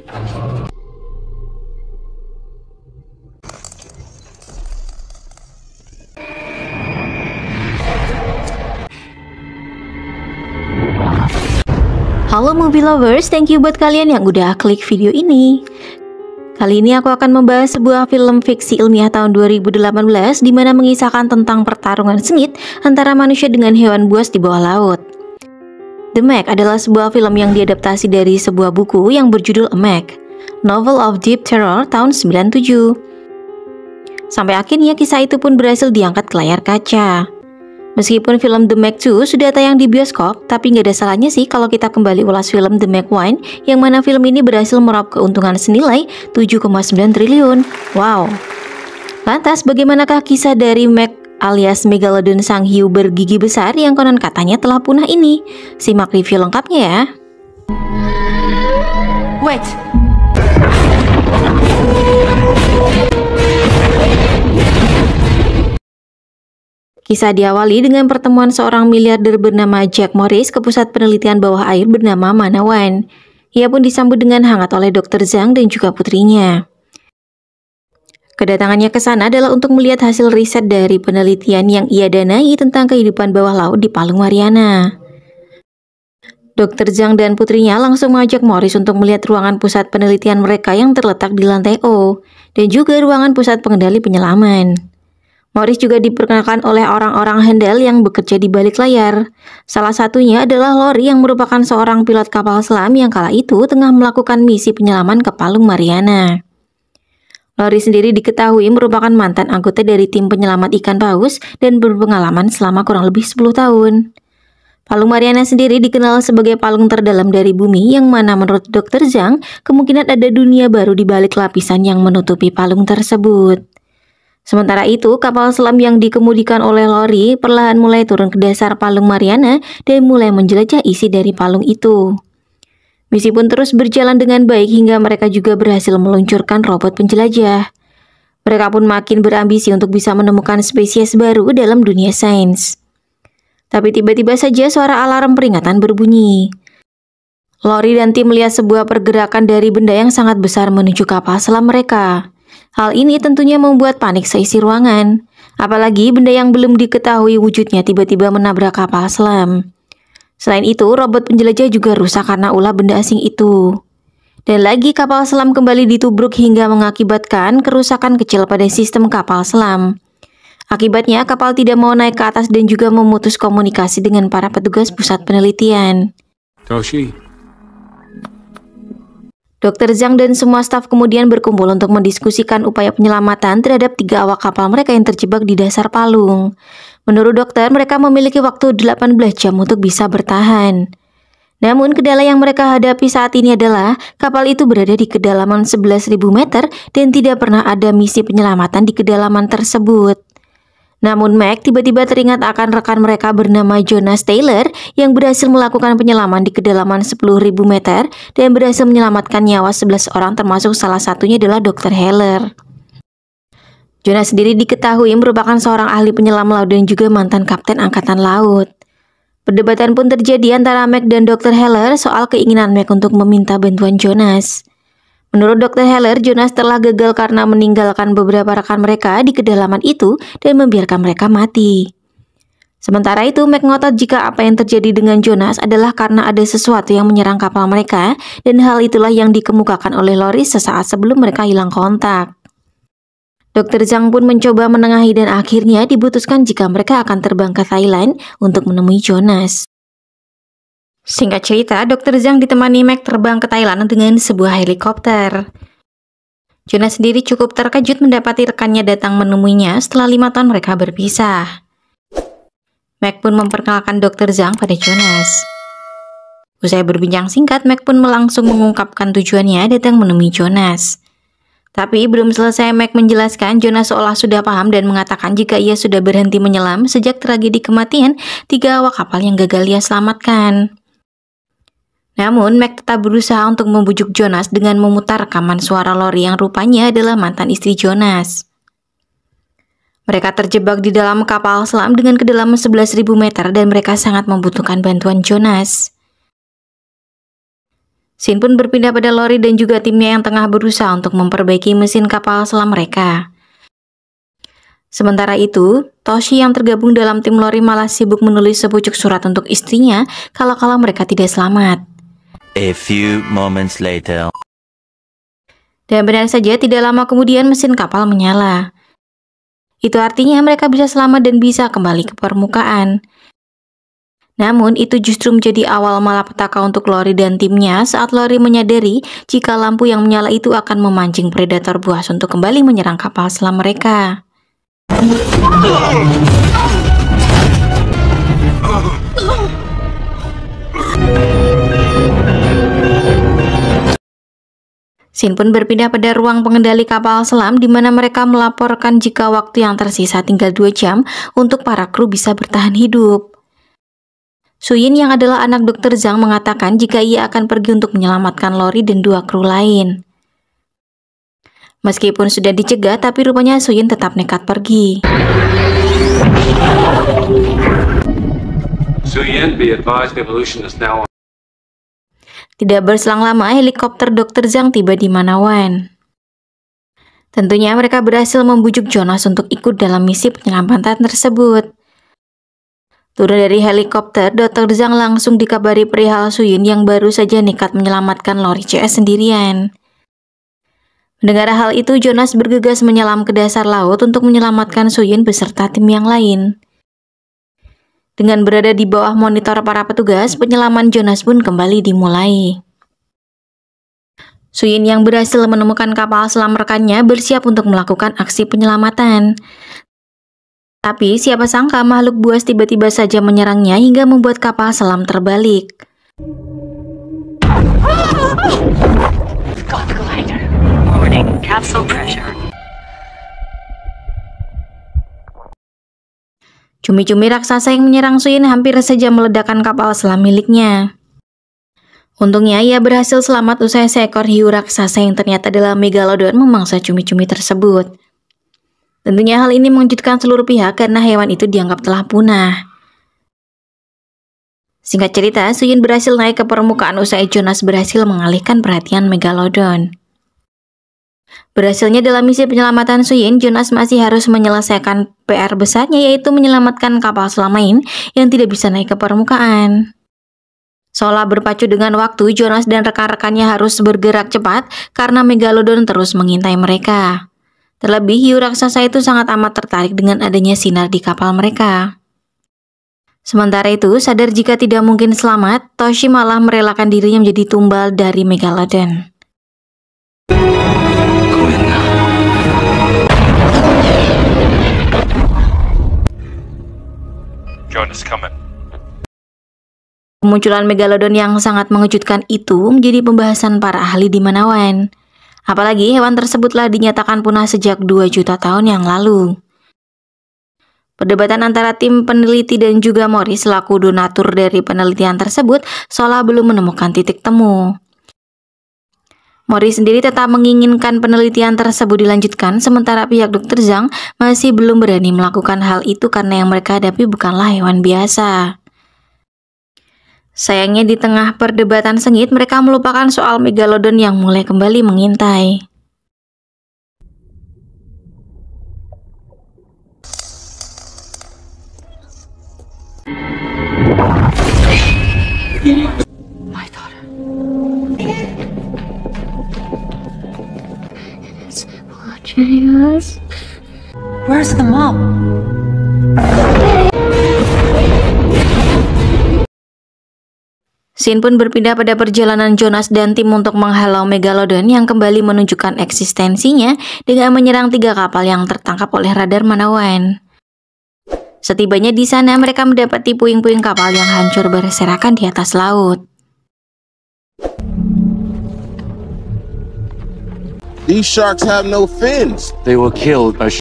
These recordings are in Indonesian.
Halo movie lovers, thank you buat kalian yang udah klik video ini. Kali ini aku akan membahas sebuah film fiksi ilmiah tahun 2018 di mana mengisahkan tentang pertarungan sengit antara manusia dengan hewan buas di bawah laut. The Meg adalah sebuah film yang diadaptasi dari sebuah buku yang berjudul A Meg, Novel of Deep Terror tahun 97. Sampai akhirnya kisah itu pun berhasil diangkat ke layar kaca. Meskipun film The Meg 2 sudah tayang di bioskop, tapi nggak ada salahnya sih kalau kita kembali ulas film The Meg 1, yang mana film ini berhasil meraup keuntungan senilai 7,9 triliun. Wow. Lantas bagaimanakah kisah dari Meg alias Megalodon sang hiu bergigi besar yang konon katanya telah punah ini? Simak review lengkapnya ya. Wait. Kisah diawali dengan pertemuan seorang miliarder bernama Jack Morris ke pusat penelitian bawah air bernama Manawan. Ia pun disambut dengan hangat oleh Dr. Zhang dan juga putrinya. Kedatangannya ke sana adalah untuk melihat hasil riset dari penelitian yang ia danai tentang kehidupan bawah laut di Palung Mariana. Dr. Zhang dan putrinya langsung mengajak Morris untuk melihat ruangan pusat penelitian mereka yang terletak di lantai O, dan juga ruangan pusat pengendali penyelaman. Morris juga diperkenalkan oleh orang-orang handal yang bekerja di balik layar. Salah satunya adalah Lori yang merupakan seorang pilot kapal selam yang kala itu tengah melakukan misi penyelaman ke Palung Mariana. Lori sendiri diketahui merupakan mantan anggota dari tim penyelamat ikan paus dan berpengalaman selama kurang lebih 10 tahun. Palung Mariana sendiri dikenal sebagai palung terdalam dari bumi yang mana menurut Dr. Zhang kemungkinan ada dunia baru di balik lapisan yang menutupi palung tersebut. Sementara itu, kapal selam yang dikemudikan oleh Lori perlahan mulai turun ke dasar Palung Mariana dan mulai menjelajah isi dari palung itu. Misi pun terus berjalan dengan baik hingga mereka juga berhasil meluncurkan robot penjelajah. Mereka pun makin berambisi untuk bisa menemukan spesies baru dalam dunia sains. Tapi tiba-tiba saja suara alarm peringatan berbunyi. Lori dan tim melihat sebuah pergerakan dari benda yang sangat besar menuju kapal selam mereka. Hal ini tentunya membuat panik seisi ruangan, apalagi benda yang belum diketahui wujudnya tiba-tiba menabrak kapal selam. Selain itu, robot penjelajah juga rusak karena ulah benda asing itu. Dan lagi kapal selam kembali ditubruk hingga mengakibatkan kerusakan kecil pada sistem kapal selam. Akibatnya, kapal tidak mau naik ke atas dan juga memutus komunikasi dengan para petugas pusat penelitian. Toshi. Dr. Zhang dan semua staf kemudian berkumpul untuk mendiskusikan upaya penyelamatan terhadap 3 awak kapal mereka yang terjebak di dasar palung. Menurut dokter, mereka memiliki waktu 18 jam untuk bisa bertahan. Namun, kendala yang mereka hadapi saat ini adalah kapal itu berada di kedalaman 11.000 meter dan tidak pernah ada misi penyelamatan di kedalaman tersebut. Namun Meg tiba-tiba teringat akan rekan mereka bernama Jonas Taylor yang berhasil melakukan penyelaman di kedalaman 10.000 meter dan berhasil menyelamatkan nyawa 11 orang termasuk salah satunya adalah Dr. Heller. Jonas sendiri diketahui merupakan seorang ahli penyelam laut dan juga mantan kapten angkatan laut. Perdebatan pun terjadi antara Meg dan Dr. Heller soal keinginan Meg untuk meminta bantuan Jonas. Menurut Dr. Heller, Jonas telah gagal karena meninggalkan beberapa rekan mereka di kedalaman itu dan membiarkan mereka mati. Sementara itu, Meg ngotot jika apa yang terjadi dengan Jonas adalah karena ada sesuatu yang menyerang kapal mereka, dan hal itulah yang dikemukakan oleh Lori sesaat sebelum mereka hilang kontak. Dr. Zhang pun mencoba menengahi dan akhirnya diputuskan jika mereka akan terbang ke Thailand untuk menemui Jonas. Singkat cerita, Dr. Zhang ditemani Meg terbang ke Thailand dengan sebuah helikopter. Jonas sendiri cukup terkejut mendapati rekannya datang menemuinya setelah 5 tahun mereka berpisah. Meg pun memperkenalkan Dr. Zhang pada Jonas. Usai berbincang singkat, Meg pun langsung mengungkapkan tujuannya datang menemui Jonas. Tapi belum selesai Meg menjelaskan, Jonas seolah sudah paham dan mengatakan jika ia sudah berhenti menyelam sejak tragedi kematian 3 awak kapal yang gagal ia selamatkan. Namun, Meg tetap berusaha untuk membujuk Jonas dengan memutar rekaman suara Lori yang rupanya adalah mantan istri Jonas. Mereka terjebak di dalam kapal selam dengan kedalaman 11.000 meter dan mereka sangat membutuhkan bantuan Jonas. Shin pun berpindah pada Lori dan juga timnya yang tengah berusaha untuk memperbaiki mesin kapal selam mereka. Sementara itu, Toshi yang tergabung dalam tim Lori malah sibuk menulis sepucuk surat untuk istrinya kalau mereka tidak selamat. A few moments later. Dan benar saja tidak lama kemudian mesin kapal menyala. Itu artinya mereka bisa selamat dan bisa kembali ke permukaan. Namun itu justru menjadi awal malapetaka untuk Lori dan timnya saat Lori menyadari jika lampu yang menyala itu akan memancing predator buas untuk kembali menyerang kapal selam mereka. Shin pun berpindah pada ruang pengendali kapal selam di mana mereka melaporkan jika waktu yang tersisa tinggal 2 jam untuk para kru bisa bertahan hidup. Suyin yang adalah anak Dr. Zhang mengatakan jika ia akan pergi untuk menyelamatkan Lori dan 2 kru lain. Meskipun sudah dicegah, tapi rupanya Suyin tetap nekat pergi. Suyin, be advised, evolution is now on. Tidak berselang lama, helikopter Dr. Zhang tiba di Manawan. Tentunya mereka berhasil membujuk Jonas untuk ikut dalam misi penyelamatan tersebut. Turun dari helikopter, Dr. Zhang langsung dikabari perihal Suyin yang baru saja nekat menyelamatkan Lori CS sendirian. Mendengar hal itu, Jonas bergegas menyelam ke dasar laut untuk menyelamatkan Suyin beserta tim yang lain. Dengan berada di bawah monitor para petugas, penyelaman Jonas pun kembali dimulai. Suyin yang berhasil menemukan kapal selam rekannya bersiap untuk melakukan aksi penyelamatan. Tapi siapa sangka makhluk buas tiba-tiba saja menyerangnya hingga membuat kapal selam terbalik. Cumi-cumi raksasa yang menyerang Suyin hampir saja meledakkan kapal selam miliknya. Untungnya ia berhasil selamat usai seekor hiu raksasa yang ternyata adalah Megalodon memangsa cumi-cumi tersebut. Tentunya hal ini mengejutkan seluruh pihak karena hewan itu dianggap telah punah. Singkat cerita, Suyin berhasil naik ke permukaan usai Jonas berhasil mengalihkan perhatian Megalodon. Berhasilnya dalam misi penyelamatan Suyin, Jonas masih harus menyelesaikan PR besarnya yaitu menyelamatkan kapal selam lain yang tidak bisa naik ke permukaan. Seolah berpacu dengan waktu, Jonas dan rekan-rekannya harus bergerak cepat karena Megalodon terus mengintai mereka. Terlebih, hiu raksasa itu sangat amat tertarik dengan adanya sinar di kapal mereka. Sementara itu, sadar jika tidak mungkin selamat, Toshi malah merelakan dirinya menjadi tumbal dari Megalodon. Jonas coming. Kemunculan Megalodon yang sangat mengejutkan itu menjadi pembahasan para ahli di Manawan. Apalagi hewan tersebutlah dinyatakan punah sejak 2 juta tahun yang lalu. Perdebatan antara tim peneliti dan juga Mori selaku donatur dari penelitian tersebut seolah belum menemukan titik temu. Mori sendiri tetap menginginkan penelitian tersebut dilanjutkan, sementara pihak Dr. Zhang masih belum berani melakukan hal itu karena yang mereka hadapi bukanlah hewan biasa. Sayangnya di tengah perdebatan sengit, mereka melupakan soal Megalodon yang mulai kembali mengintai. My daughter. It's watching us. Where's the mom? Shin pun berpindah pada perjalanan Jonas dan tim untuk menghalau Megalodon yang kembali menunjukkan eksistensinya dengan menyerang 3 kapal yang tertangkap oleh radar Manawan. Setibanya di sana, mereka mendapati puing-puing kapal yang hancur berserakan di atas laut. These sharks have no fins. They were killed by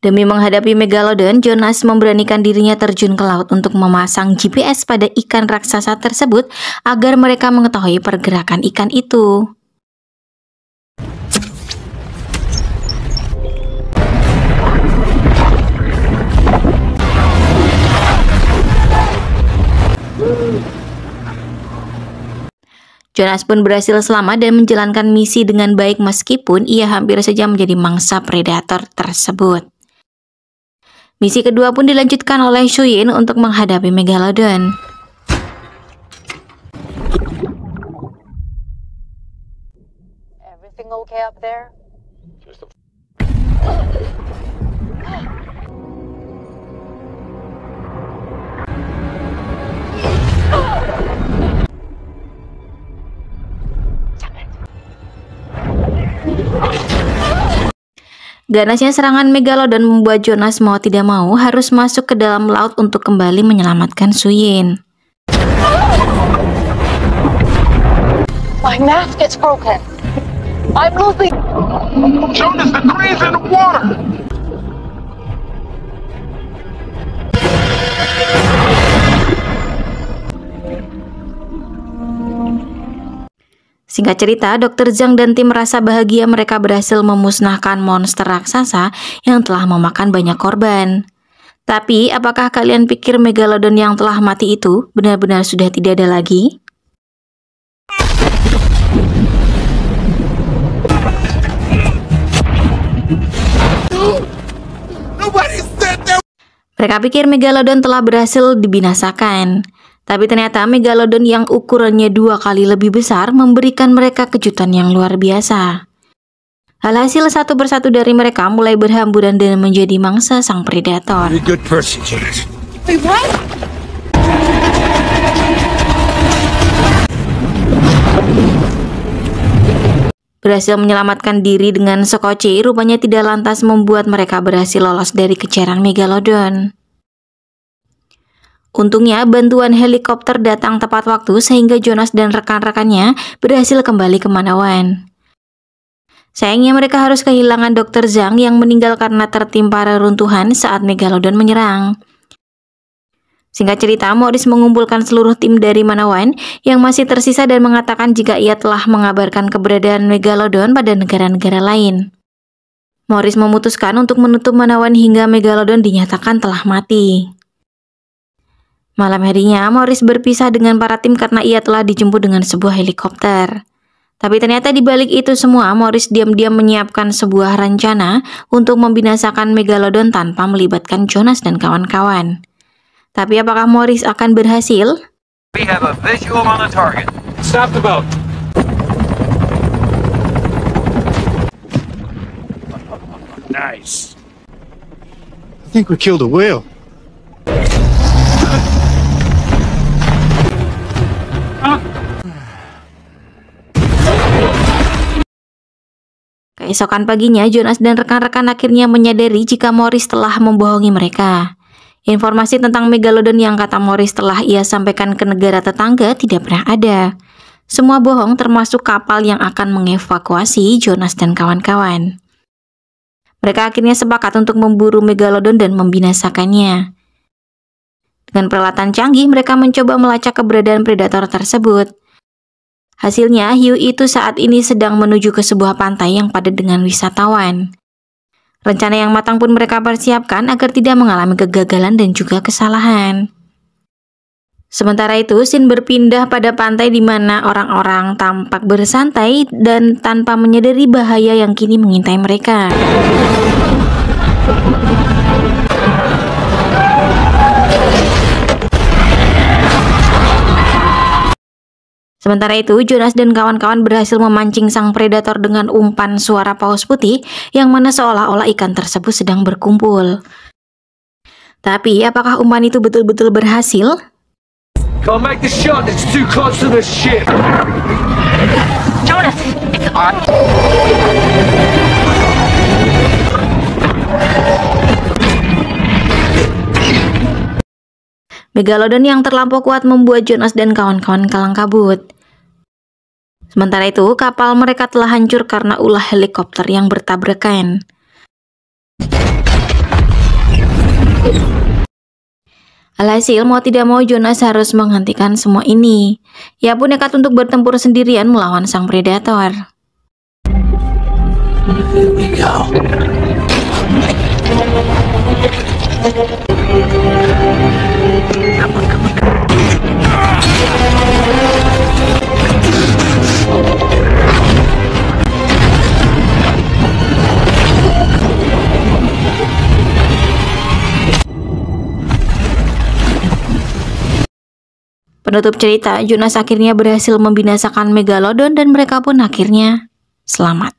Demi menghadapi Megalodon, Jonas memberanikan dirinya terjun ke laut untuk memasang GPS pada ikan raksasa tersebut agar mereka mengetahui pergerakan ikan itu. Jonas pun berhasil selamat dan menjalankan misi dengan baik meskipun ia hampir saja menjadi mangsa predator tersebut. Misi kedua pun dilanjutkan oleh Suyin untuk menghadapi Megalodon. Everything okay up there? Ganasnya serangan Megalodon membuat Jonas mau tidak mau harus masuk ke dalam laut untuk kembali menyelamatkan Suyin. My mask gets broken. I'm losing. Jonas, the crane's in the water! Singkat cerita, Dr. Zhang dan tim merasa bahagia mereka berhasil memusnahkan monster raksasa yang telah memakan banyak korban. Tapi, apakah kalian pikir Megalodon yang telah mati itu benar-benar sudah tidak ada lagi? Mereka pikir Megalodon telah berhasil dibinasakan. Tapi ternyata Megalodon yang ukurannya 2 kali lebih besar memberikan mereka kejutan yang luar biasa. Alhasil satu persatu dari mereka mulai berhamburan dan menjadi mangsa sang predator. Be a good person, Jonas. Wait, what? Berhasil menyelamatkan diri dengan sekoci rupanya tidak lantas membuat mereka berhasil lolos dari kejaran Megalodon. Untungnya bantuan helikopter datang tepat waktu sehingga Jonas dan rekan-rekannya berhasil kembali ke Manawan. Sayangnya mereka harus kehilangan Dr. Zhang yang meninggal karena tertimpa reruntuhan saat Megalodon menyerang. Singkat cerita, Morris mengumpulkan seluruh tim dari Manawan yang masih tersisa dan mengatakan jika ia telah mengabarkan keberadaan Megalodon pada negara-negara lain. Morris memutuskan untuk menutup Manawan hingga Megalodon dinyatakan telah mati. Malam harinya, Morris berpisah dengan para tim karena ia telah dijemput dengan sebuah helikopter. Tapi ternyata di balik itu semua, Morris diam-diam menyiapkan sebuah rencana untuk membinasakan Megalodon tanpa melibatkan Jonas dan kawan-kawan. Tapi apakah Morris akan berhasil? We have a visual on the target. Stop the boat. Nice. I think we killed a whale. Keesokan paginya, Jonas dan rekan-rekan akhirnya menyadari jika Morris telah membohongi mereka. Informasi tentang Megalodon yang kata Morris telah ia sampaikan ke negara tetangga tidak pernah ada. Semua bohong termasuk kapal yang akan mengevakuasi Jonas dan kawan-kawan. Mereka akhirnya sepakat untuk memburu Megalodon dan membinasakannya. Dengan peralatan canggih, mereka mencoba melacak keberadaan predator tersebut. Hasilnya, hiu itu saat ini sedang menuju ke sebuah pantai yang padat dengan wisatawan. Rencana yang matang pun mereka persiapkan agar tidak mengalami kegagalan dan juga kesalahan. Sementara itu, scene berpindah pada pantai di mana orang-orang tampak bersantai dan tanpa menyadari bahaya yang kini mengintai mereka. Sementara itu, Jonas dan kawan-kawan berhasil memancing sang predator dengan umpan suara paus putih yang mana seolah-olah ikan tersebut sedang berkumpul. Tapi, apakah umpan itu betul-betul berhasil? Can't make the shot, it's too close to the ship. Jonas, it's on. Megalodon yang terlampau kuat membuat Jonas dan kawan-kawan kalang kabut. Sementara itu, kapal mereka telah hancur karena ulah helikopter yang bertabrakan. Alhasil, mau tidak mau Jonas harus menghentikan semua ini. Ia pun nekat untuk bertempur sendirian melawan sang predator. Here we go. Come on, come on, come on. Penutup cerita, Jonas akhirnya berhasil membinasakan Megalodon dan mereka pun akhirnya selamat.